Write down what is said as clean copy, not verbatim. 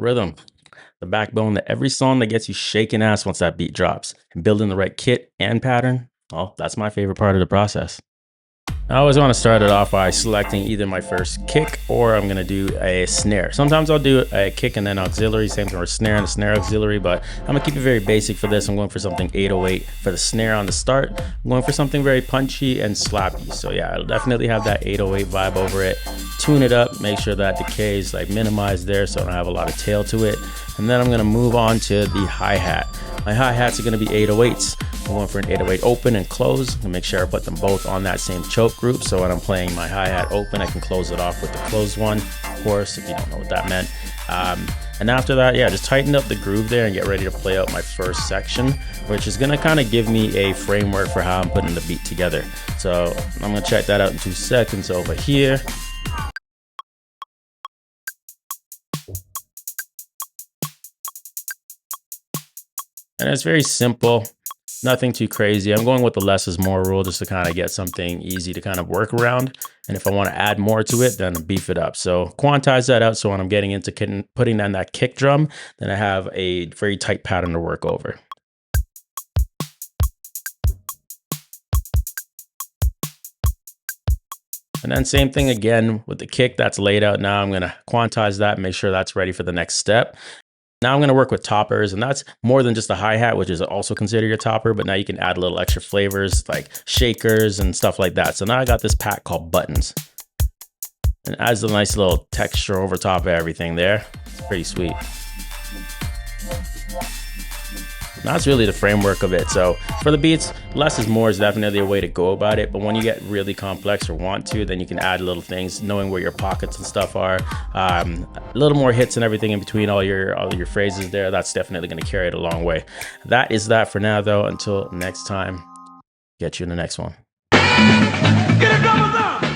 rhythm, the backbone to every song that gets you shaking ass once that beat drops. And building the right kit and pattern, well, that's my favorite part of the process. I always want to start it off by selecting either my first kick or I'm going to do a snare. Sometimes I'll do a kick and then auxiliary, same thing with snare and a snare auxiliary, but I'm going to keep it very basic for this. I'm going for something 808 for the snare on the start. I'm going for something very punchy and slappy. So yeah, it'll definitely have that 808 vibe over it. Tune it up, make sure that decay is like minimized there so I don't have a lot of tail to it. And then I'm going to move on to the hi-hat. My hi-hats are going to be 808s. I'm going for an 808 open and close and make sure I put them both on that same choke group. So when I'm playing my hi-hat open, I can close it off with the closed one, of course, if you don't know what that meant. And after that, yeah, just tighten up the groove there and get ready to play out my first section, which is going to kind of give me a framework for how I'm putting the beat together. So I'm going to check that out in 2 seconds over here. And it's very simple, nothing too crazy. I'm going with the less is more rule just to kind of get something easy to kind of work around. And if I want to add more to it, then beef it up. So quantize that out. So when I'm getting into putting down that kick drum, then I have a very tight pattern to work over. And then same thing again with the kick that's laid out. Now I'm going to quantize that, make sure that's ready for the next step. Now I'm going to work with toppers, and that's more than just a hi-hat, which is also considered your topper, but now you can add a little extra flavors like shakers and stuff like that. So now I got this pack called buttons. And it adds a nice little texture over top of everything there. It's pretty sweet. And that's really the framework of it. So for the beats, less is more is definitely a way to go about it. But when you get really complex or want to, then you can add little things, knowing where your pockets and stuff are. A little more hits and everything in between all your phrases there. That's definitely going to carry it a long way. That is that for now, though. Until next time, get you in the next one. Get a double down.